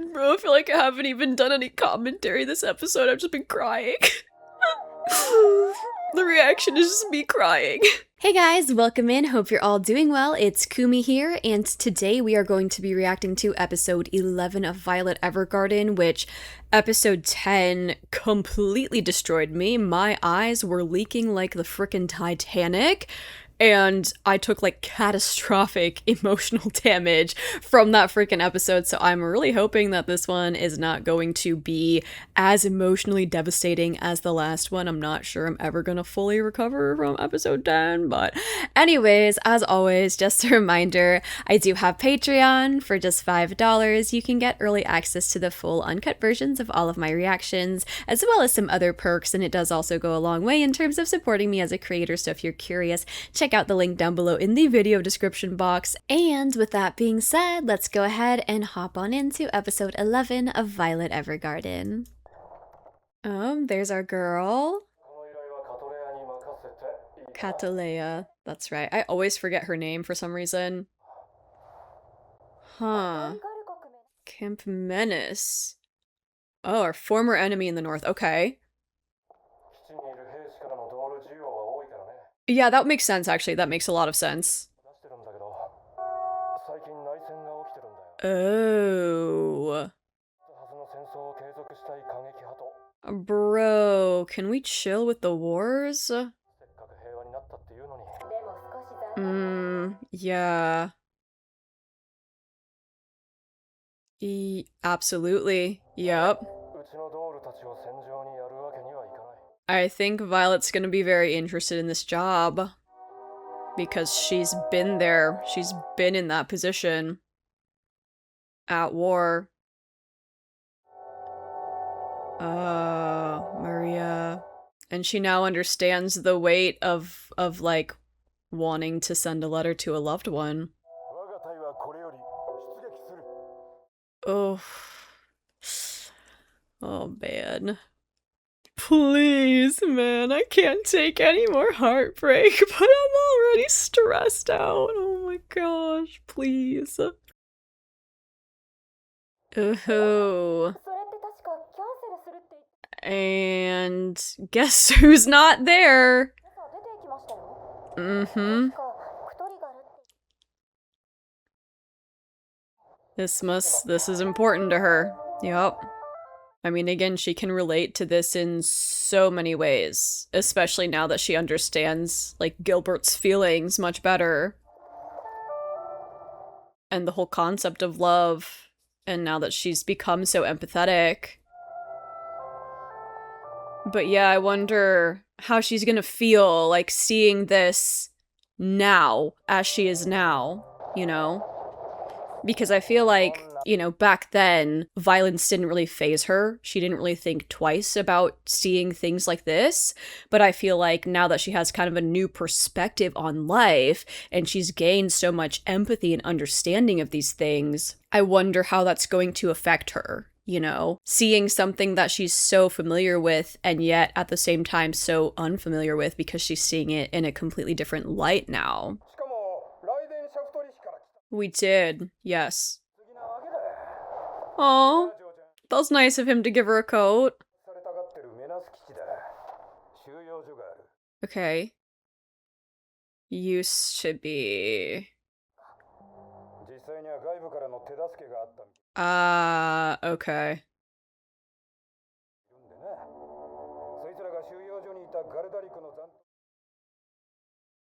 Bro, I feel like I haven't even done any commentary this episode. I've just been crying. The reaction is just me crying. Hey guys, welcome in. Hope you're all doing well. It's Kumi here, and today we are going to be reacting to episode 11 of Violet Evergarden, which episode 10 completely destroyed me. My eyes were leaking like the frickin' Titanic. And I took like catastrophic emotional damage from that freaking episode, so I'm really hoping that this one is not going to be as emotionally devastating as the last one. I'm not sure I'm ever gonna fully recover from episode 10, but anyways, as always, just a reminder, I do have Patreon. For just $5, you can get early access to the full uncut versions of all of my reactions, as well as some other perks, and it does also go a long way in terms of supporting me as a creator, so if you're curious, check out the link down below in the video description box. And with that being said, let's go ahead and hop on into episode 11 of Violet Evergarden. There's our girl. Catalea. That's right. I always forget her name for some reason. Huh. Camp Menace. Oh, our former enemy in the north. Okay. Yeah, that makes sense, actually. That makes a lot of sense. Oh. Bro, can we chill with the wars? Yeah. Absolutely. Yep. I think Violet's gonna be very interested in this job. Because she's been there. She's been in that position. At war. Maria. And she now understands the weight of like, wanting to send a letter to a loved one. Oh. Oh, man. Please, man, I can't take any more heartbreak, but I'm already stressed out. Oh my gosh, please. Ooh. And guess who's not there? This is important to her. Yup. I mean, again, she can relate to this in so many ways, especially now that she understands, like, Gilbert's feelings much better. And the whole concept of love, and now that she's become so empathetic. But yeah, I wonder how she's gonna feel, like, seeing this now, as she is now, you know? Because I feel like, you know, back then, violence didn't really faze her. She didn't really think twice about seeing things like this. But I feel like now that she has kind of a new perspective on life, and she's gained so much empathy and understanding of these things, I wonder how that's going to affect her. You know, seeing something that she's so familiar with and yet at the same time so unfamiliar with because she's seeing it in a completely different light now. We did, yes. Aw, that was nice of him to give her a coat. Okay. Used to be... okay.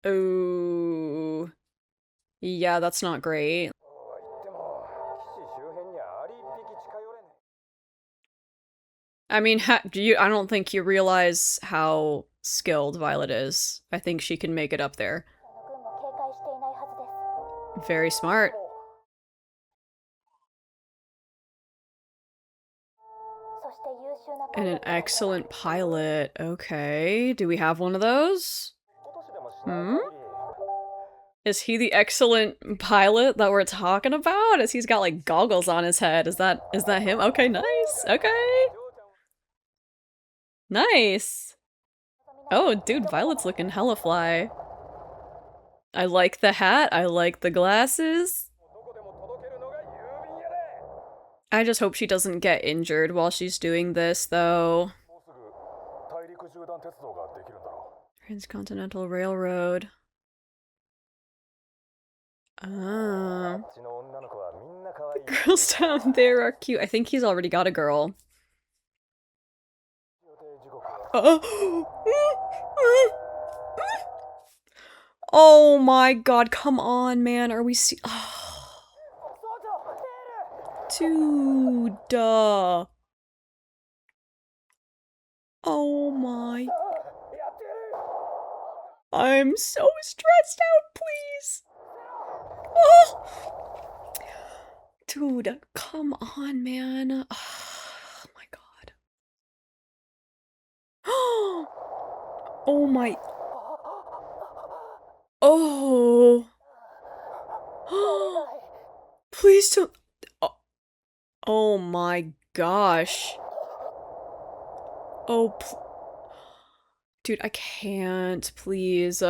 Ooh. Yeah, that's not great. I mean, I don't think you realize how skilled Violet is. I think she can make it up there. Very smart. And an excellent pilot. Okay, do we have one of those? Is he the excellent pilot that we're talking about? As he's got like goggles on his head. Is that him? Okay, nice. Okay. Nice. Oh, dude, Violet's looking hella fly. I like the hat. I like the glasses. I just hope she doesn't get injured while she's doing this, though. Transcontinental Railroad. Ah. The girls down there are cute. I think he's already got a girl. Oh my god, come on, man. Are we Dude. Oh my. I'm so stressed out, please. Oh. Dude, come on, man. Oh my god. Oh my. Oh. Please don't. Oh my gosh. Oh, dude, I can't, please.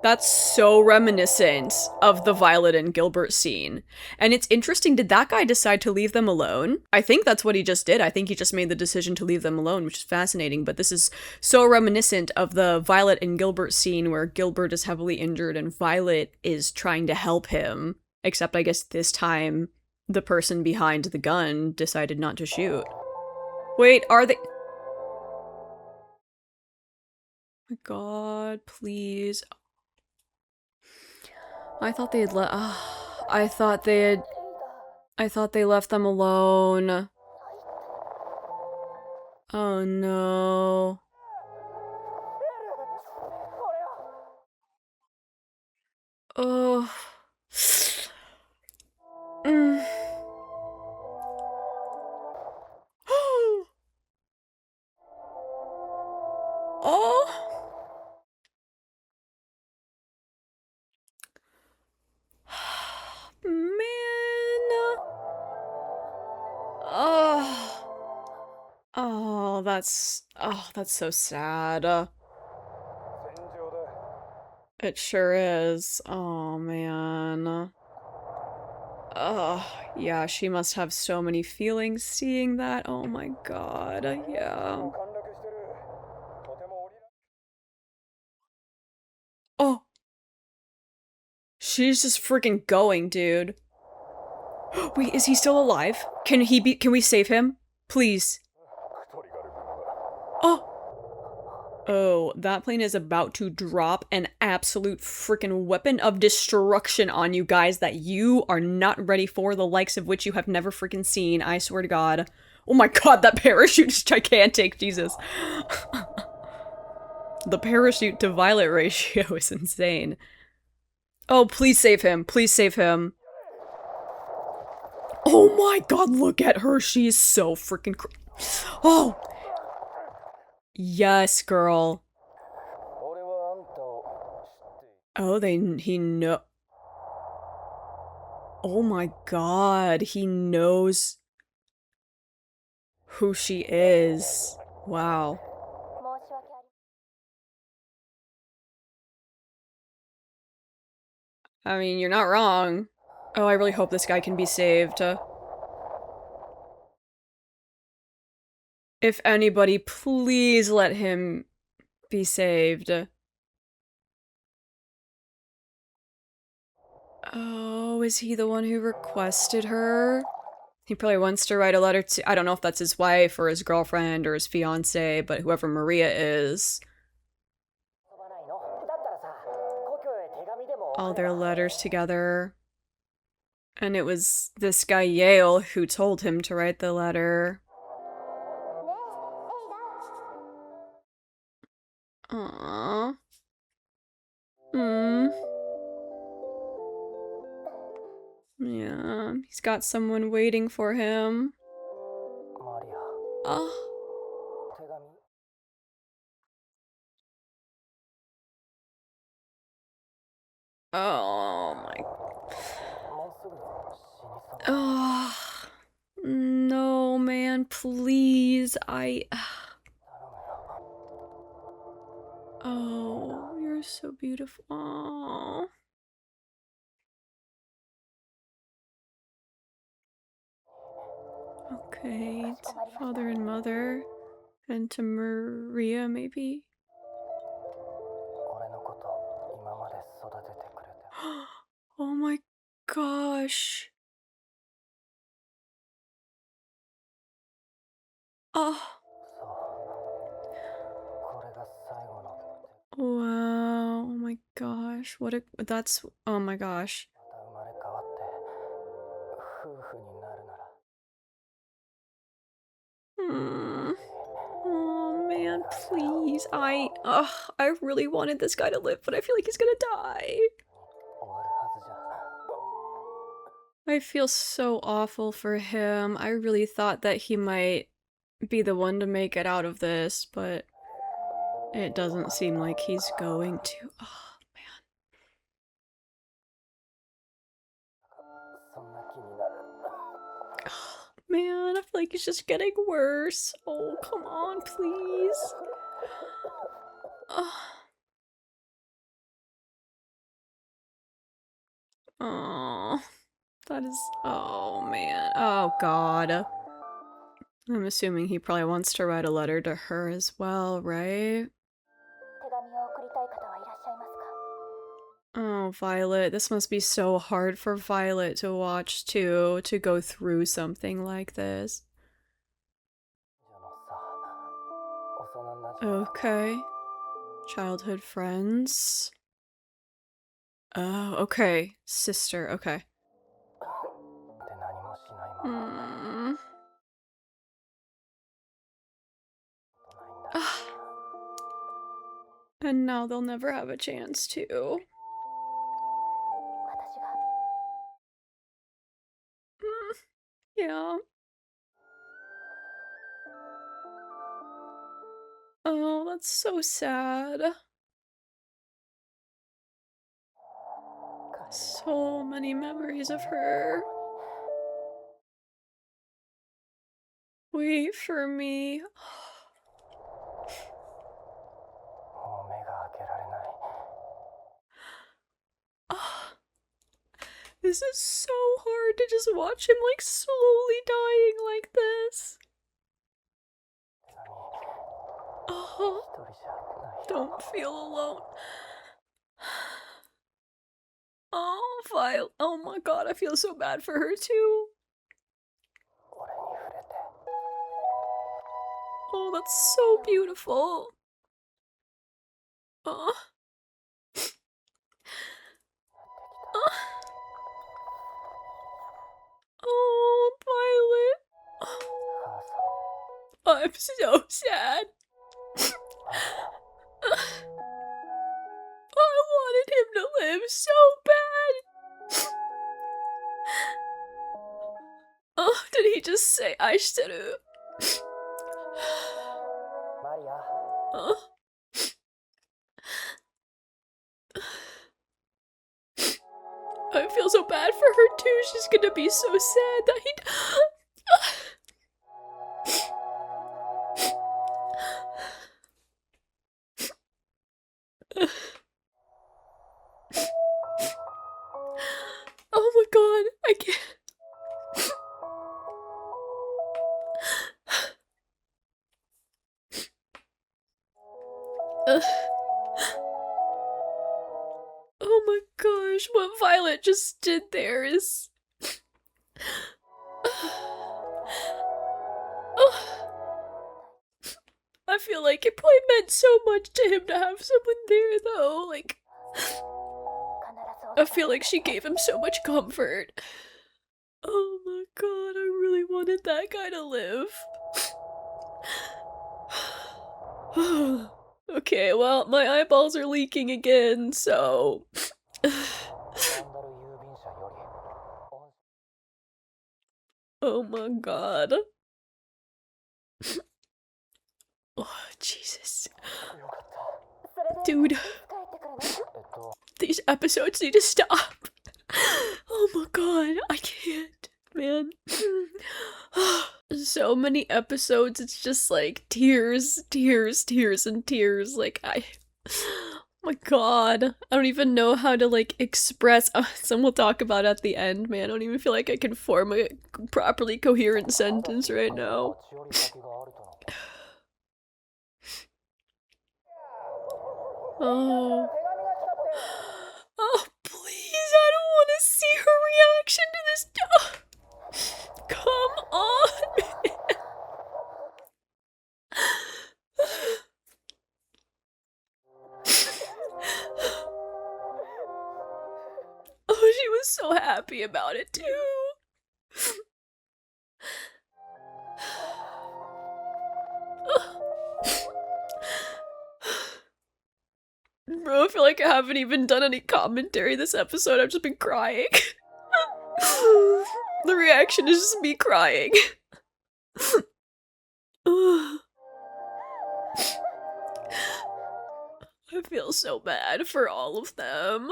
That's so reminiscent of the Violet and Gilbert scene. And it's interesting, did that guy decide to leave them alone? I think that's what he just did. I think he just made the decision to leave them alone, which is fascinating. But this is so reminiscent of the Violet and Gilbert scene where Gilbert is heavily injured and Violet is trying to help him. Except I guess this time the person behind the gun decided not to shoot. Wait, are they... Oh my god, please. I thought they had I thought they left them alone. Oh no. Oh. Oh. Man. Oh, that's so sad. It sure is. Oh man. Yeah, she must have so many feelings seeing that. Oh my god. Yeah. Oh. She's just freaking going, dude. Wait, is he still alive? Can we save him? Please. Oh! Oh, that plane is about to drop an absolute freaking weapon of destruction on you guys that you are not ready for, the likes of which you have never freaking seen, I swear to god. Oh my god, that parachute is gigantic, Jesus. The parachute to Violet ratio is insane. Oh, please save him. Please save him. Oh my god, look at her. She is so freaking oh! Yes, girl. Oh, he know. Oh my god, he knows who she is. Wow. I mean, you're not wrong. Oh, I really hope this guy can be saved. If anybody, please let him be saved. Oh, is he the one who requested her? He probably wants to write a letter to- I don't know if that's his wife or his girlfriend or his fiance, but whoever Maria is. All their letters together. And it was this guy Yale who told him to write the letter. Aww. Yeah, he's got someone waiting for him. Oh. Oh my. Oh. No, man, please. Oh, you're so beautiful. Aww. Okay, to father and mother. And to Maria, maybe? Oh my gosh. Oh. Wow. Oh my gosh. Oh my gosh. Oh man, please. I really wanted this guy to live, but I feel like he's gonna die. I feel so awful for him. I really thought that he might be the one to make it out of this, but it doesn't seem like he's going to. Oh, man. Oh, man, I feel like he's just getting worse. Oh, come on, please. Oh, that is. Oh, man. Oh, God. I'm assuming he probably wants to write a letter to her as well, right? Oh, Violet. This must be so hard for Violet to watch, too, to go through something like this. Okay. Childhood friends. Oh, okay. Sister, okay. And now they'll never have a chance to. Yeah. Oh, that's so sad. So many memories of her. Wait for me. This is so hard to just watch him like slowly dying like this. Oh, don't feel alone. Oh, Violet. Oh my god, I feel so bad for her too. Oh, that's so beautiful. Oh. Oh, Violet. Oh, I'm so sad. I wanted him to live so bad. Oh, did he just say "Aishiteru"? I feel so bad for her too. She's gonna be so sad that he. Oh my god, I can't. Oh my gosh, what Violet just did there is... I feel like it probably meant so much to him to have someone there though, like... I feel like she gave him so much comfort. Oh my god, I really wanted that guy to live. Okay, well, my eyeballs are leaking again, so... Oh my god. Oh, Jesus. Dude. These episodes need to stop. Oh my god, I can't, man. So many episodes, it's just like tears, tears, tears, and tears. Like, my god. I don't even know how to, like, express. Some we'll talk about at the end, man. I don't even feel like I can form a properly coherent sentence right now. Oh. Oh, please, I don't want to see her reaction to this. Oh, come on. Oh, she was so happy about it, too. Bro, I feel like I haven't even done any commentary this episode. I've just been crying. The reaction is just me crying. I feel so bad for all of them.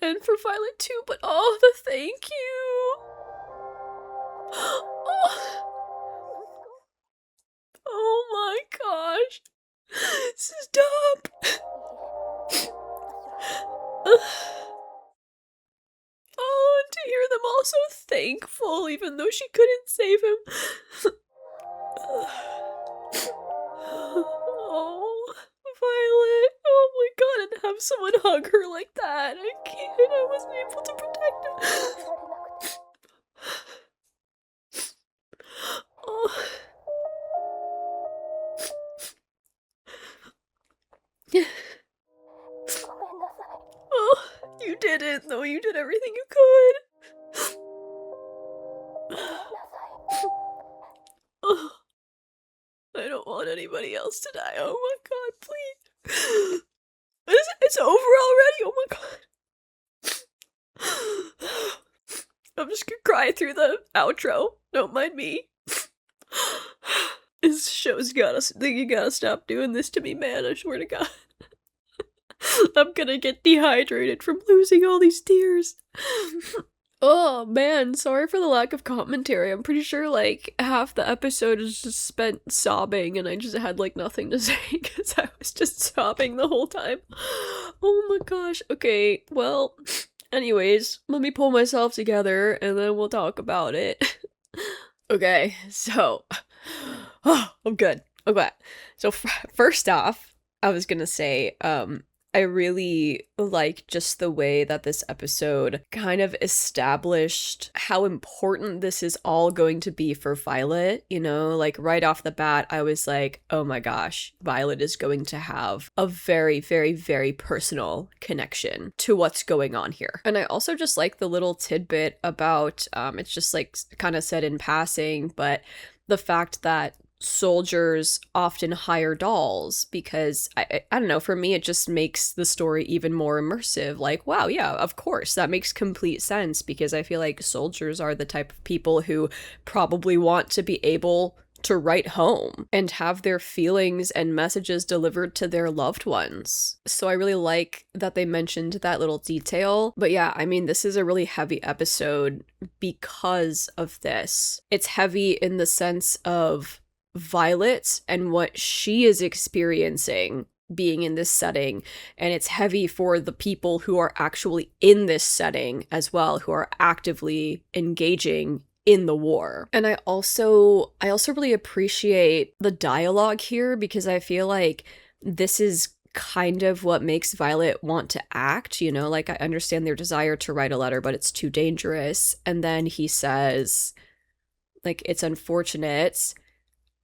And for Violet too, but oh, the thank you. Oh my gosh. Stop. Oh, and to hear them all so thankful, even though she couldn't save him. Oh, Violet. Oh my god, and have someone hug her like that. I can't. I wasn't able to protect him. Oh. Oh, you didn't, though. You did everything you could. Oh, I don't want anybody else to die. Oh my god, please. It's over already. Oh my god. I'm just gonna cry through the outro. Don't mind me. This show's you gotta stop doing this to me, man. I swear to God. I'm gonna get dehydrated from losing all these tears. Oh man, sorry for the lack of commentary. I'm pretty sure like half the episode is just spent sobbing and I just had like nothing to say because I was just sobbing the whole time. Oh my gosh. Okay, well, anyways, let me pull myself together and then we'll talk about it. Okay, so, oh, I'm good. Okay, so first off, I was gonna say, I really like just the way that this episode kind of established how important this is all going to be for Violet, you know, like right off the bat, I was like, oh my gosh, Violet is going to have a very, very, very personal connection to what's going on here. And I also just like the little tidbit about, it's just like kind of said in passing, but the fact that soldiers often hire dolls because I don't know, for me it just makes the story even more immersive. Like, wow, yeah, of course, that makes complete sense because I feel like soldiers are the type of people who probably want to be able to write home and have their feelings and messages delivered to their loved ones. So I really like that they mentioned that little detail. But yeah, I mean, this is a really heavy episode because of this. It's heavy in the sense of Violet and what she is experiencing being in this setting, and it's heavy for the people who are actually in this setting as well, who are actively engaging in the war. And I also really appreciate the dialogue here because I feel like this is kind of what makes Violet want to act, you know, like I understand their desire to write a letter, but it's too dangerous. And then he says, like, it's unfortunate.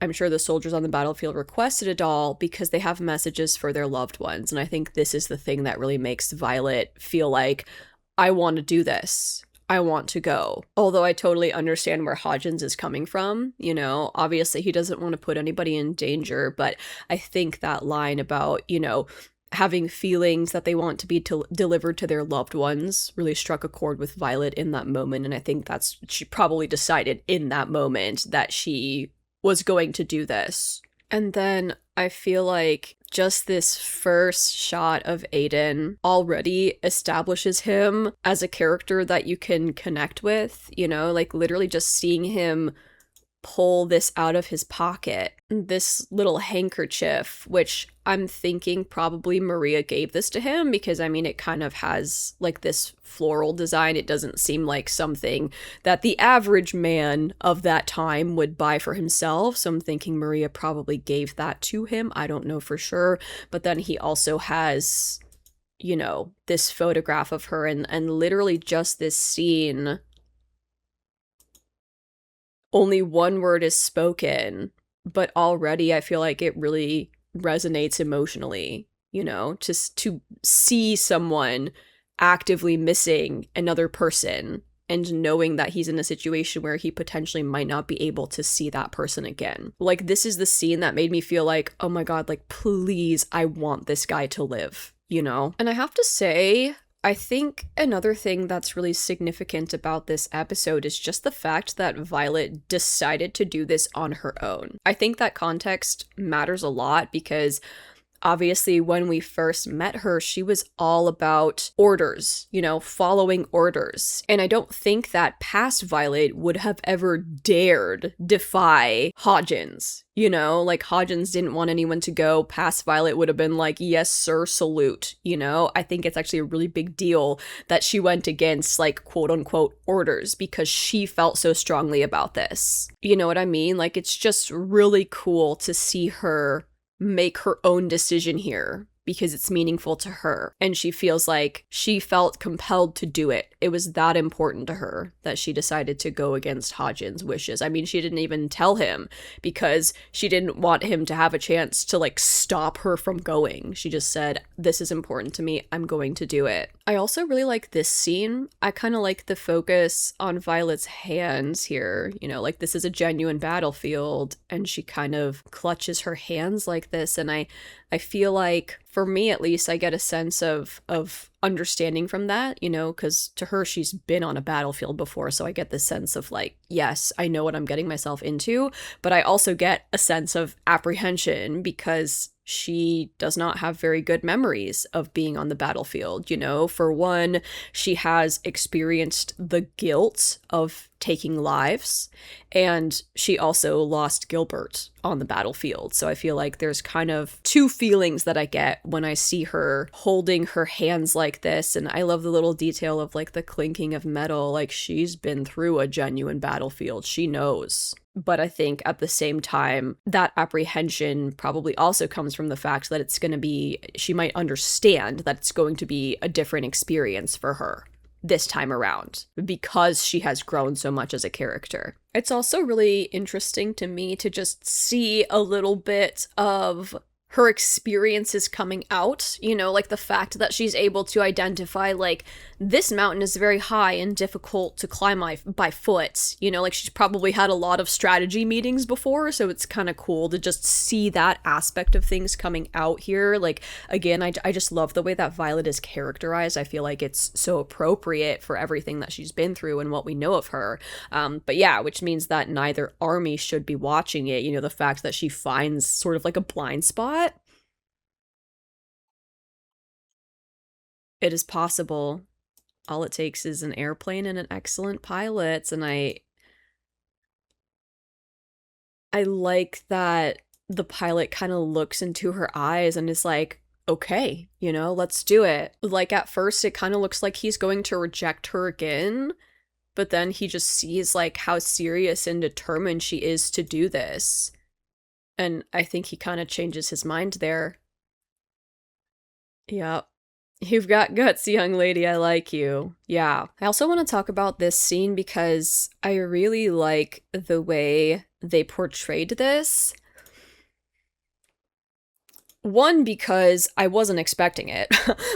I'm sure the soldiers on the battlefield requested a doll because they have messages for their loved ones. And I think this is the thing that really makes Violet feel like, I want to do this. I want to go. Although I totally understand where Hodgins is coming from. You know, obviously he doesn't want to put anybody in danger, but I think that line about, you know, having feelings that they want to be delivered to their loved ones really struck a chord with Violet in that moment. And I think she probably decided in that moment that she was going to do this. And then I feel like just this first shot of Aiden already establishes him as a character that you can connect with, you know, like literally just seeing him pull this out of his pocket, this little handkerchief, which I'm thinking probably Maria gave this to him because, I mean, it kind of has like this floral design. It doesn't seem like something that the average man of that time would buy for himself. So I'm thinking Maria probably gave that to him. I don't know for sure. But then he also has, you know, this photograph of her and literally just this scene. Only one word is spoken, but already I feel like it really resonates emotionally, you know, just to see someone actively missing another person and knowing that he's in a situation where he potentially might not be able to see that person again. Like, this is the scene that made me feel like, oh my God, like, please, I want this guy to live, you know? And I have to say, I think another thing that's really significant about this episode is just the fact that Violet decided to do this on her own. I think that context matters a lot because obviously when we first met her, she was all about orders, you know, following orders. And I don't think that past Violet would have ever dared defy Hodgins. You know, like Hodgins didn't want anyone to go. Past Violet would have been like, yes, sir, salute. You know, I think it's actually a really big deal that she went against like quote unquote orders because she felt so strongly about this. You know what I mean? Like, it's just really cool to see her make her own decision here because it's meaningful to her and she feels like she felt compelled to do it. It was that important to her that she decided to go against Hodgins' wishes. I mean, she didn't even tell him because she didn't want him to have a chance to like stop her from going. She just said, this is important to me, I'm going to do it. I also really like this scene. I kind of like the focus on Violet's hands here. You know, like, this is a genuine battlefield and she kind of clutches her hands like this, and I feel like, for me at least, I get a sense of understanding from that, you know, because to her, she's been on a battlefield before, so I get this sense of like, yes, I know what I'm getting myself into, but I also get a sense of apprehension because she does not have very good memories of being on the battlefield, you know? For one, she has experienced the guilt of taking lives, and she also lost Gilbert on the battlefield. So I feel like there's kind of two feelings that I get when I see her holding her hands like this, and I love the little detail of like the clinking of metal. Like, she's been through a genuine battlefield. She knows. But I think at the same time, that apprehension probably also comes from the fact that it's going to be, she might understand that it's going to be a different experience for her this time around because she has grown so much as a character. It's also really interesting to me to just see a little bit of her experiences coming out, you know, like the fact that she's able to identify, like, this mountain is very high and difficult to climb by foot, you know, like she's probably had a lot of strategy meetings before, so it's kind of cool to just see that aspect of things coming out here. Like, again, I just love the way that Violet is characterized. I feel like it's so appropriate for everything that she's been through and what we know of her. But yeah, which means that neither army should be watching it, you know, the fact that she finds sort of like a blind spot. It is possible. All it takes is an airplane and an excellent pilot, and I like that the pilot kind of looks into her eyes and is like, okay, you know, let's do it. Like, at first it kind of looks like he's going to reject her again, but then he just sees like how serious and determined she is to do this. And I think he kind of changes his mind there. Yep. You've got guts, young lady, I like you. Yeah. I also want to talk about this scene because I really like the way they portrayed this. One, because I wasn't expecting it.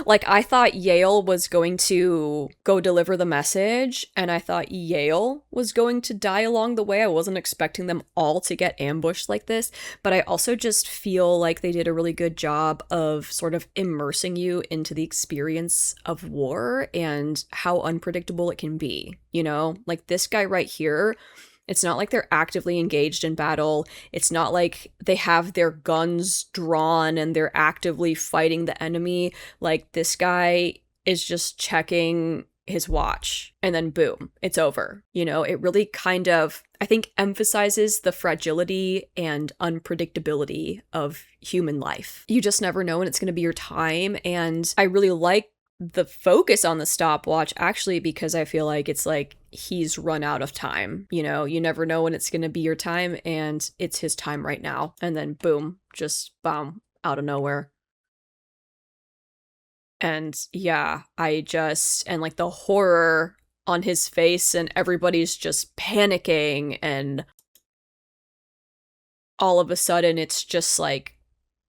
Like, I thought Yale was going to go deliver the message, and I thought Yale was going to die along the way. I wasn't expecting them all to get ambushed like this, but I also just feel like they did a really good job of sort of immersing you into the experience of war and how unpredictable it can be, you know? Like, this guy right here, it's not like they're actively engaged in battle. It's not like they have their guns drawn and they're actively fighting the enemy. Like, this guy is just checking his watch and then boom, it's over. You know, it really kind of, I think emphasizes the fragility and unpredictability of human life. You just never know when it's going to be your time, and I really like the focus on the stopwatch actually because I feel like it's like he's run out of time. You know, you never know when it's going to be your time, and it's his time right now. And then boom, just boom, out of nowhere. And yeah, and like the horror on his face, and everybody's just panicking, and all of a sudden it's just like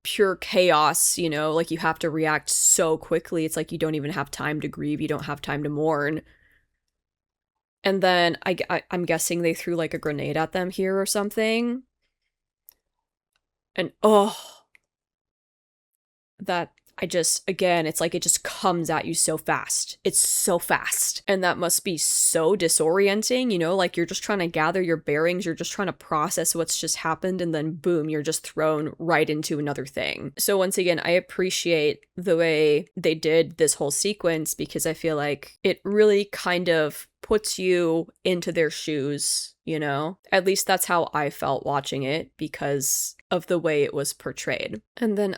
pure chaos, you know, like you have to react so quickly. It's like you don't even have time to grieve, you don't have time to mourn. And then I'm guessing they threw like a grenade at them here or something. And that again, it's like it just comes at you so fast. It's so fast. And that must be so disorienting, you know, like you're just trying to gather your bearings, you're just trying to process what's just happened, and then boom, you're just thrown right into another thing. So once again, I appreciate the way they did this whole sequence because I feel like it really kind of puts you into their shoes, you know? At least that's how I felt watching it because of the way it was portrayed. And then,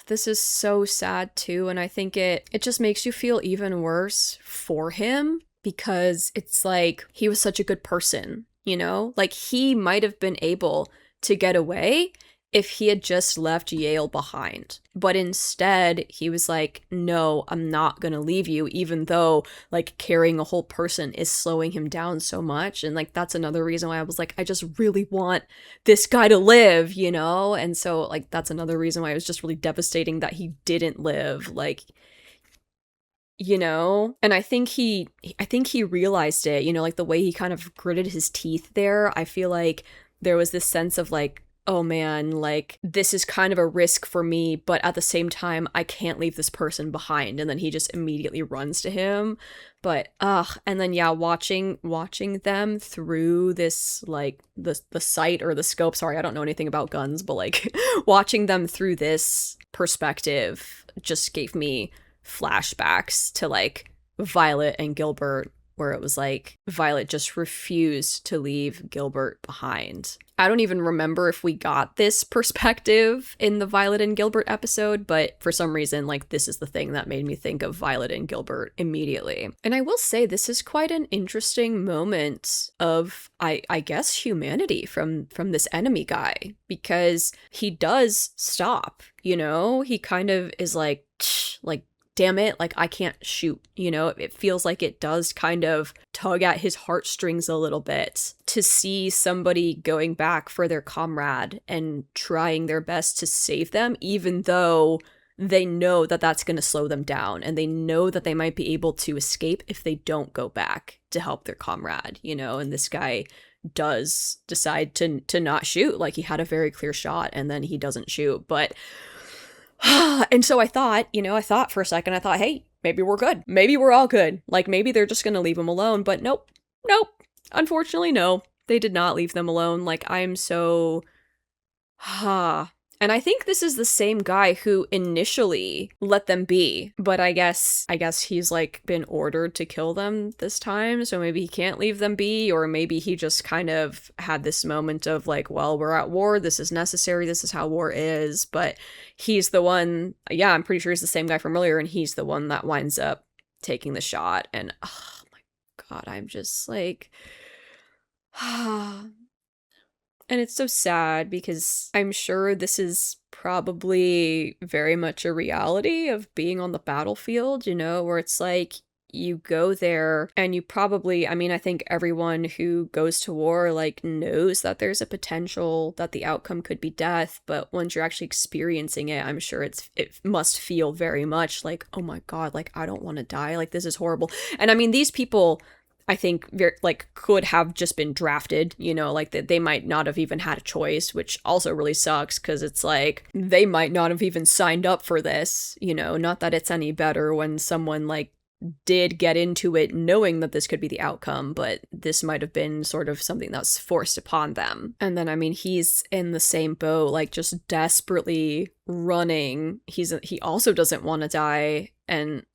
this is so sad too, and I think it just makes you feel even worse for him because it's like he was such a good person, you know? Like he might have been able to get away if he had just left Yale behind. But instead, he was like, no, I'm not gonna leave you, even though, like, carrying a whole person is slowing him down so much. And, like, that's another reason why I was like, I just really want this guy to live, you know? And so, like, that's another reason why it was just really devastating that he didn't live. Like, you know? And I think he realized it, you know, like, the way he kind of gritted his teeth there. I feel like there was this sense of, like, oh man, like, this is kind of a risk for me, but at the same time, I can't leave this person behind. And then he just immediately runs to him. But, and then, yeah, watching them through this, like, the sight or the scope, sorry, I don't know anything about guns, but, like, watching them through this perspective just gave me flashbacks to, like, Violet and Gilbert, where it was like Violet just refused to leave Gilbert behind. I don't even remember if we got this perspective in the Violet and Gilbert episode, but for some reason, like, this is the thing that made me think of Violet and Gilbert immediately. And I will say this is quite an interesting moment of, I guess, humanity from this enemy guy, because he does stop, you know? He kind of is like, damn it, like, I can't shoot, you know? It feels like it does kind of tug at his heartstrings a little bit to see somebody going back for their comrade and trying their best to save them, even though they know that that's going to slow them down, and they know that they might be able to escape if they don't go back to help their comrade, you know? And this guy does decide to not shoot. Like, he had a very clear shot, and then he doesn't shoot, but and so I thought for a second, hey, maybe we're good. Maybe we're all good. Like, maybe they're just gonna leave him alone, but nope. Unfortunately, no. They did not leave them alone. Like, I'm so... And I think this is the same guy who initially let them be, but I guess he's, like, been ordered to kill them this time, so maybe he can't leave them be, or maybe he just kind of had this moment of, like, well, we're at war, this is necessary, this is how war is, but he's the one, yeah, I'm pretty sure he's the same guy from earlier, and he's the one that winds up taking the shot, and, oh my god, I'm just, like... And it's so sad because I'm sure this is probably very much a reality of being on the battlefield, you know, where it's like you go there and you probably, I mean, I think everyone who goes to war, like, knows that there's a potential that the outcome could be death, but once you're actually experiencing it, I'm sure it must feel very much like, oh my god, like, I don't want to die, like, this is horrible. And I mean, these people, I think, like, could have just been drafted, you know, like, that they might not have even had a choice, which also really sucks, because it's like, they might not have even signed up for this, you know, not that it's any better when someone, like, did get into it knowing that this could be the outcome, but this might have been sort of something that's forced upon them. And then, I mean, he's in the same boat, like, just desperately running. He also doesn't want to die, and...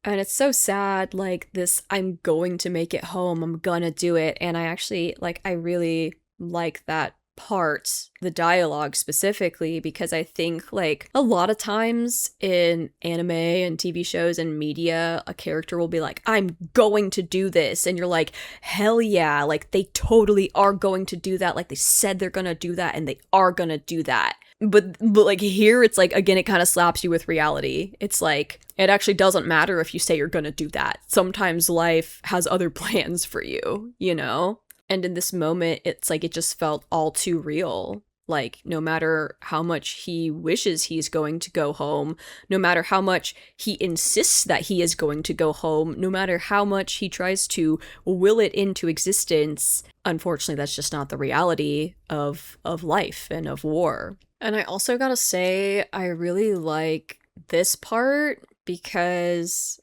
And it's so sad, like this, I'm going to make it home, I'm gonna do it. And I actually, like, I really like that part, the dialogue specifically, because I think, like, a lot of times in anime and TV shows and media, a character will be like, I'm going to do this. And you're like, hell yeah, like, they totally are going to do that. Like, they said they're gonna do that, and they are gonna do that. But like here it's like, again, it kind of slaps you with reality. It's like, it actually doesn't matter if you say you're gonna do that. Sometimes life has other plans for you, you know? And in this moment, it's like it just felt all too real. Like, no matter how much he wishes he's going to go home, no matter how much he insists that he is going to go home, no matter how much he tries to will it into existence, unfortunately, that's just not the reality of life and of war. And I also gotta say, I really like this part because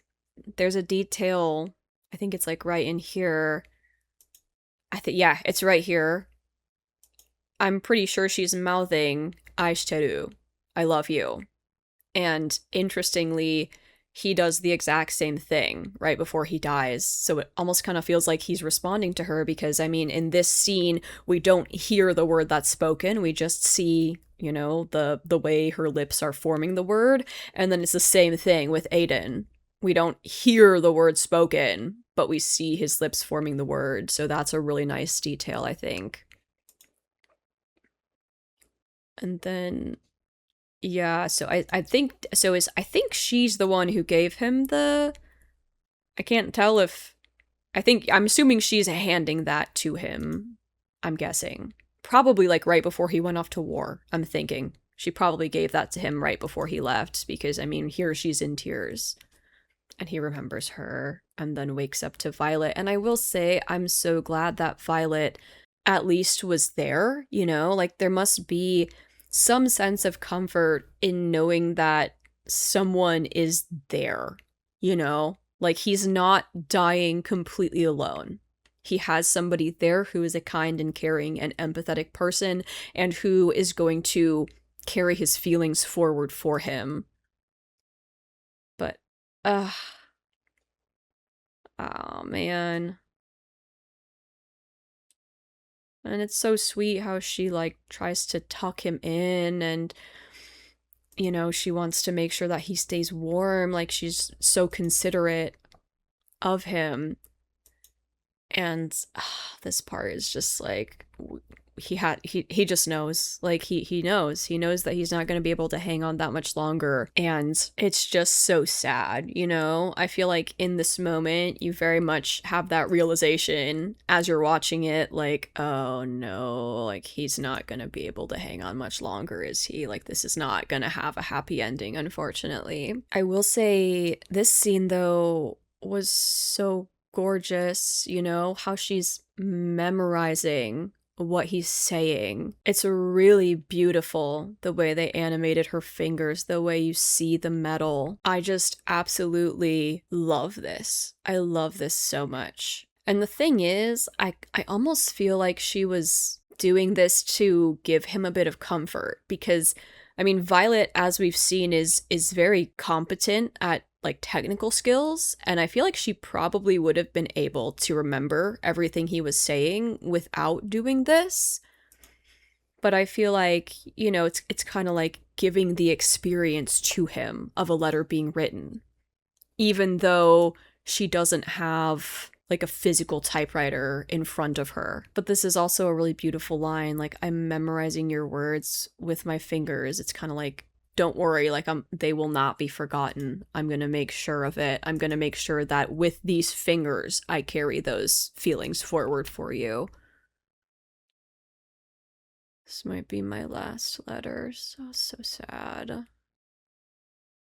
there's a detail, I think it's like right in here. Yeah, it's right here. I'm pretty sure she's mouthing Aishiteru, I love you. And interestingly, he does the exact same thing right before he dies. So it almost kind of feels like he's responding to her because, I mean, in this scene, we don't hear the word that's spoken. We just see, you know, the way her lips are forming the word. And then it's the same thing with Aiden. We don't hear the word spoken, but we see his lips forming the word. So that's a really nice detail, I think. And then yeah, so I think I think she's the one who gave him the, I can't tell if, I'm assuming she's handing that to him. I'm guessing. Probably like right before he went off to war. I'm thinking. She probably gave that to him right before he left because, I mean, here she's in tears and he remembers her and then wakes up to Violet. And I will say, I'm so glad that Violet at least was there, you know? Like, there must be some sense of comfort in knowing that someone is there, you know? Like, he's not dying completely alone. He has somebody there who is a kind and caring and empathetic person and who is going to carry his feelings forward for him. But, oh man. And it's so sweet how she, like, tries to tuck him in and, you know, she wants to make sure that he stays warm. Like, she's so considerate of him. And this part is just like, he just knows, like he knows that he's not going to be able to hang on that much longer, and it's just so sad, you know. I feel like in this moment you very much have that realization as you're watching it, like, oh no, like he's not going to be able to hang on much longer, is he? Like, this is not going to have a happy ending, unfortunately. I will say this scene though was so gorgeous, you know, how she's memorizing what he's saying. It's really beautiful, the way they animated her fingers, the way you see the metal. I just absolutely love this. I love this so much. And the thing is, I almost feel like she was doing this to give him a bit of comfort because, I mean, Violet, as we've seen, is very competent at like technical skills, and I feel like she probably would have been able to remember everything he was saying without doing this. But I feel like, you know, it's kind of like giving the experience to him of a letter being written, even though she doesn't have like a physical typewriter in front of her. But this is also a really beautiful line, like, I'm memorizing your words with my fingers. It's kind of like, don't worry, like, they will not be forgotten. I'm going to make sure of it. I'm going to make sure that with these fingers, I carry those feelings forward for you. This might be my last letter. So sad.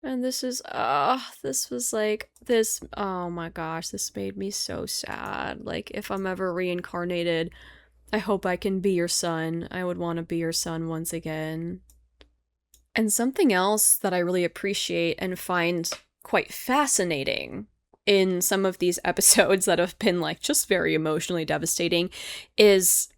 And this was like, this, oh my gosh, this made me so sad. Like, if I'm ever reincarnated, I hope I can be your son. I would want to be your son once again. And something else that I really appreciate and find quite fascinating in some of these episodes that have been like just very emotionally devastating is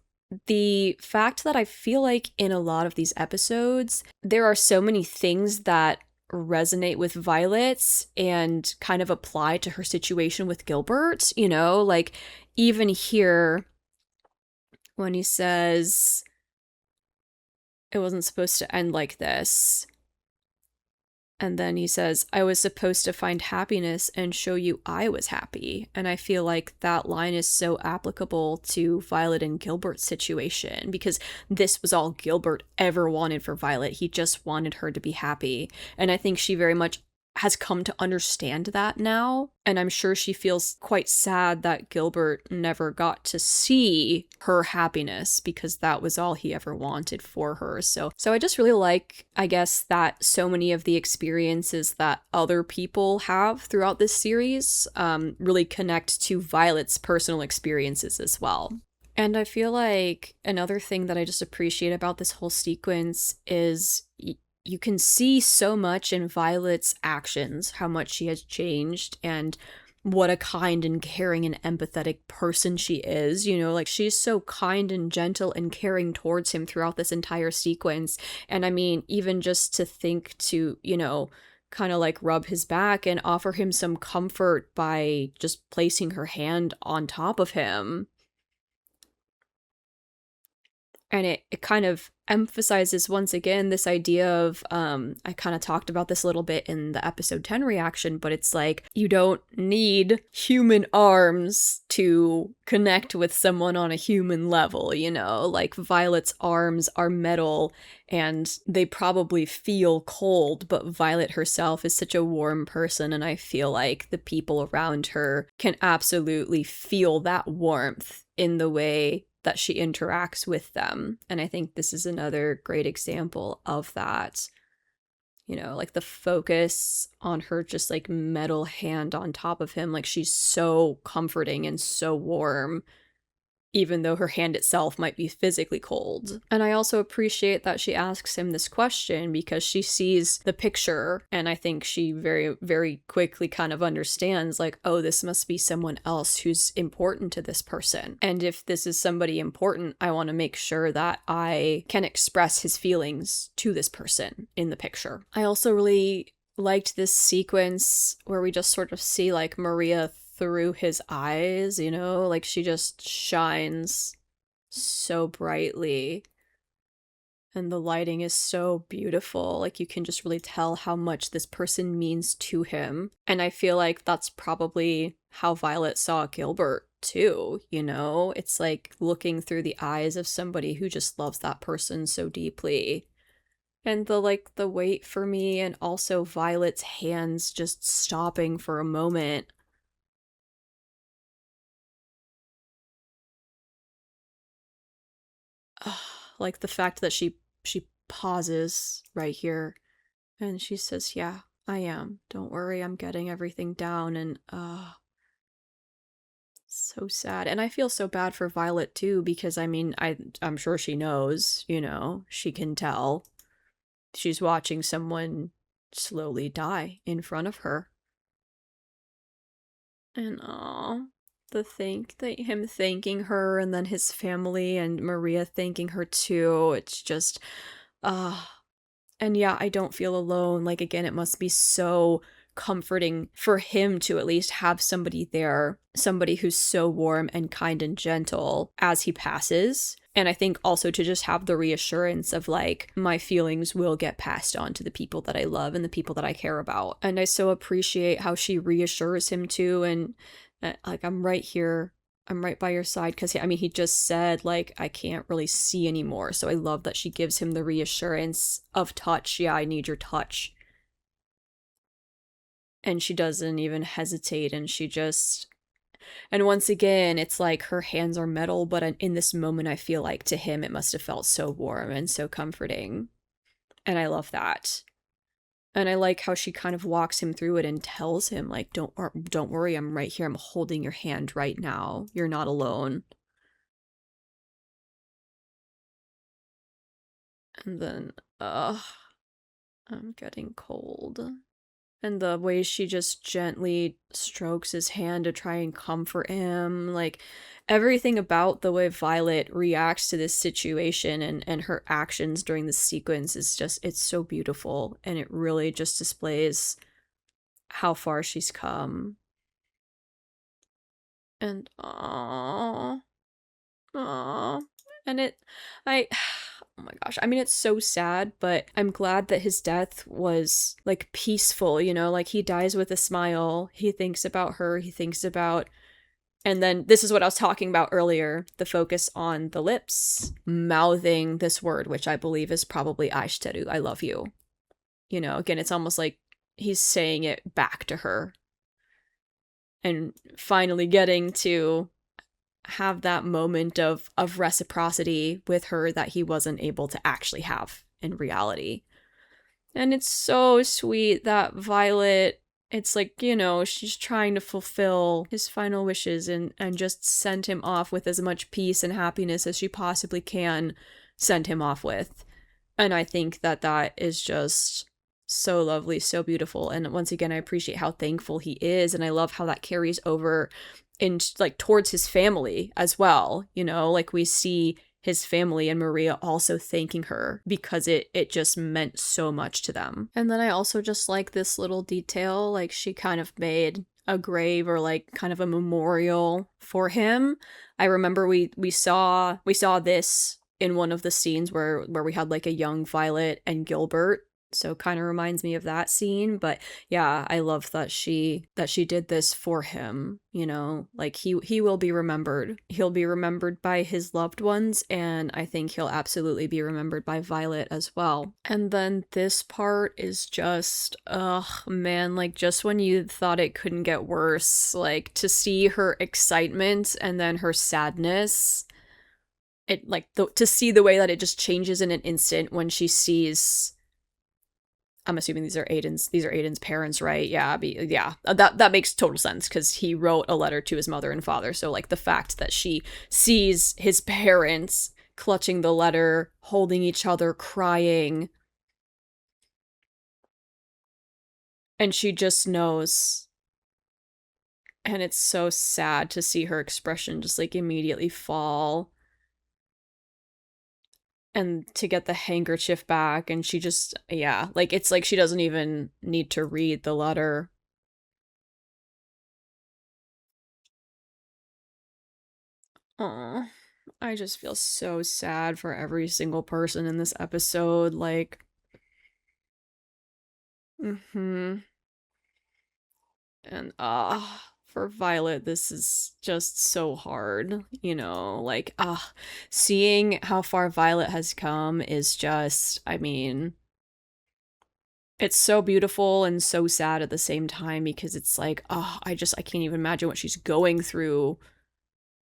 the fact that I feel like in a lot of these episodes, there are so many things that resonate with Violet's and kind of apply to her situation with Gilbert, you know? Like, even here, when he says, it wasn't supposed to end like this. And then he says, I was supposed to find happiness and show you I was happy. And I feel like that line is so applicable to Violet and Gilbert's situation, because this was all Gilbert ever wanted for Violet. He just wanted her to be happy. And I think she very much has come to understand that now. And I'm sure she feels quite sad that Gilbert never got to see her happiness, because that was all he ever wanted for her. So I just really like, I guess, that so many of the experiences that other people have throughout this series really connect to Violet's personal experiences as well. And I feel like another thing that I just appreciate about this whole sequence is you can see so much in Violet's actions, how much she has changed and what a kind and caring and empathetic person she is. You know, like, she's so kind and gentle and caring towards him throughout this entire sequence. And I mean, even just to think to, you know, kind of like rub his back and offer him some comfort by just placing her hand on top of him. And it kind of emphasizes once again this idea of, I kind of talked about this a little bit in the episode 10 reaction, but it's like, you don't need human arms to connect with someone on a human level, you know? Like, Violet's arms are metal and they probably feel cold, but Violet herself is such a warm person, and I feel like the people around her can absolutely feel that warmth in the way that she interacts with them. And I think this is another great example of that. You know, like the focus on her just like metal hand on top of him, like she's so comforting and so warm, even though her hand itself might be physically cold. And I also appreciate that she asks him this question because she sees the picture, and I think she very, very quickly kind of understands, like, oh, this must be someone else who's important to this person. And if this is somebody important, I want to make sure that I can express his feelings to this person in the picture. I also really liked this sequence where we just sort of see, like, Maria through his eyes, you know, like she just shines so brightly and the lighting is so beautiful. Like, you can just really tell how much this person means to him. And I feel like that's probably how Violet saw Gilbert too, you know? It's like looking through the eyes of somebody who just loves that person so deeply. And the wait for me, and also Violet's hands just stopping for a moment. Like the fact that she pauses right here and she says, yeah, I am, don't worry, I'm getting everything down. And so sad. And I feel so bad for Violet too, because I mean, I'm sure she knows, you know, she can tell she's watching someone slowly die in front of her. And him thanking her, and then his family and Maria thanking her too. It's just, and yeah, I don't feel alone. Like, again, it must be so comforting for him to at least have somebody there, somebody who's so warm and kind and gentle as he passes. And I think also to just have the reassurance of, like, my feelings will get passed on to the people that I love and the people that I care about. And I so appreciate how she reassures him too. And like, I'm right here. I'm right by your side. Because, I mean, he just said, like, I can't really see anymore. So I love that she gives him the reassurance of touch. Yeah, I need your touch. And she doesn't even hesitate. And she just... And once again, it's like her hands are metal, but in this moment, I feel like to him, it must have felt so warm and so comforting. And I love that. And I like how she kind of walks him through it and tells him, like, don't worry, I'm right here. I'm holding your hand right now. You're not alone. And then, I'm getting cold. And the way she just gently strokes his hand to try and comfort him. Like, everything about the way Violet reacts to this situation and her actions during this sequence is just, it's so beautiful. And it really just displays how far she's come. And, aww. Aww. And oh my gosh. I mean, it's so sad, but I'm glad that his death was, like, peaceful, you know? Like, he dies with a smile. He thinks about her. He thinks about... And then this is what I was talking about earlier, the focus on the lips, mouthing this word, which I believe is probably Aishiteru, I love you. You know, again, it's almost like he's saying it back to her. And finally getting to have that moment of reciprocity with her that he wasn't able to actually have in reality. And it's so sweet that Violet, it's like, you know, she's trying to fulfill his final wishes and just send him off with as much peace and happiness as she possibly can send him off with. And I think that that is just so lovely, so beautiful. And once again, I appreciate how thankful he is, and I love how that carries over in, like, towards his family as well. You know, like, we see his family and Maria also thanking her because it just meant so much to them. And then I also just like this little detail, like, she kind of made a grave or, like, kind of a memorial for him. I remember we saw this in one of the scenes where we had, like, a young Violet and Gilbert. So kind of reminds me of that scene. But yeah, I love that she did this for him, you know, like, he will be remembered. He'll be remembered by his loved ones, and I think he'll absolutely be remembered by Violet as well. And then this part is just, ugh, man, like, just when you thought it couldn't get worse, like, to see her excitement and then her sadness, it, like, to see the way that it just changes in an instant when she sees... I'm assuming these are Aiden's parents, right? Yeah, that makes total sense because he wrote a letter to his mother and father. So, like, the fact that she sees his parents clutching the letter, holding each other, crying, and she just knows. And it's so sad to see her expression just, like, immediately fall. And to get the handkerchief back, and she just, yeah, like, it's like she doesn't even need to read the letter. Aw, I just feel so sad for every single person in this episode, like, and, for Violet, this is just so hard, you know, like, seeing how far Violet has come is just, I mean, it's so beautiful and so sad at the same time, because it's like, I can't even imagine what she's going through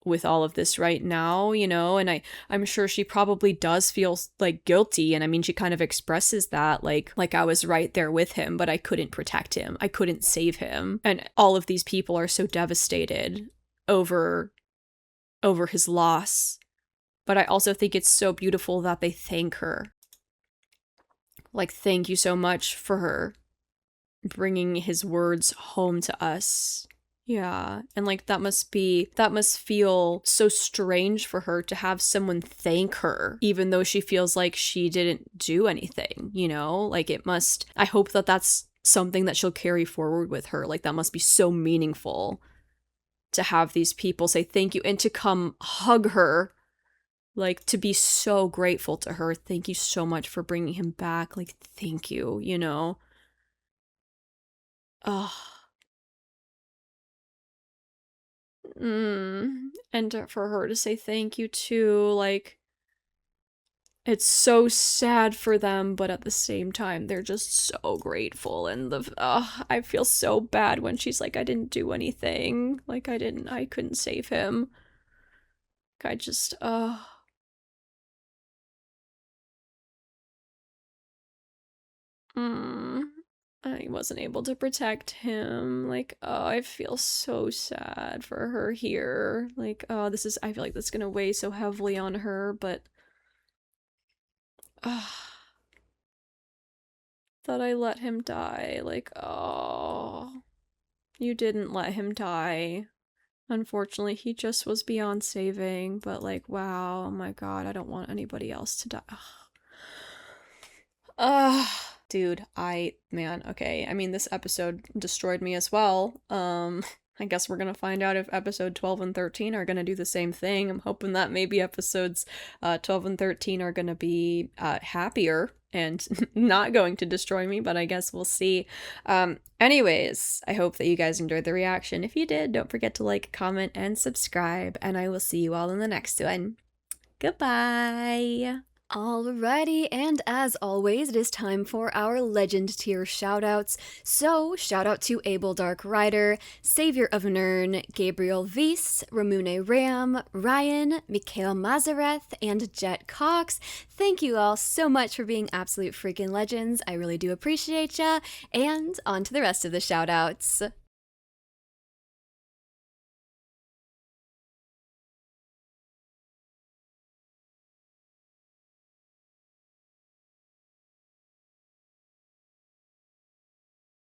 with all of this right now, you know. And I'm sure she probably does feel, like, guilty, and I mean, she kind of expresses that, like, I was right there with him, but I couldn't protect him, I couldn't save him, and all of these people are so devastated over his loss. But I also think it's so beautiful that they thank her, like, thank you so much for her bringing his words home to us. Yeah, and, like, that must feel so strange for her to have someone thank her, even though she feels like she didn't do anything, you know? Like, I hope that that's something that she'll carry forward with her. Like, that must be so meaningful to have these people say thank you and to come hug her, like, to be so grateful to her. Thank you so much for bringing him back. Like, thank you, you know? Ugh. And for her to say thank you too, like, it's so sad for them, but at the same time, they're just so grateful. And I feel so bad when she's like, I didn't do anything. Like, I couldn't save him. I just, I wasn't able to protect him. Like, I feel so sad for her here. Like, I feel like this is gonna weigh so heavily on her, but, that I let him die. Like, oh, you didn't let him die. Unfortunately, he just was beyond saving, but like, wow, oh my god, I don't want anybody else to die. Ugh. Dude, man, okay. I mean, this episode destroyed me as well. I guess we're gonna find out if episode 12 and 13 are gonna do the same thing. I'm hoping that maybe episodes 12 and 13 are gonna be happier and not going to destroy me, but I guess we'll see. Anyways, I hope that you guys enjoyed the reaction. If you did, don't forget to like, comment, and subscribe, and I will see you all in the next one. Goodbye! Alrighty, and as always, it is time for our legend tier shoutouts. So, shout out to Abel Dark Rider, Savior of Nern, Gabriel Weiss, Ramune Ram, Ryan, Mikhail Mazareth, and Jet Cox. Thank you all so much for being absolute freaking legends. I really do appreciate ya. And on to the rest of the shoutouts.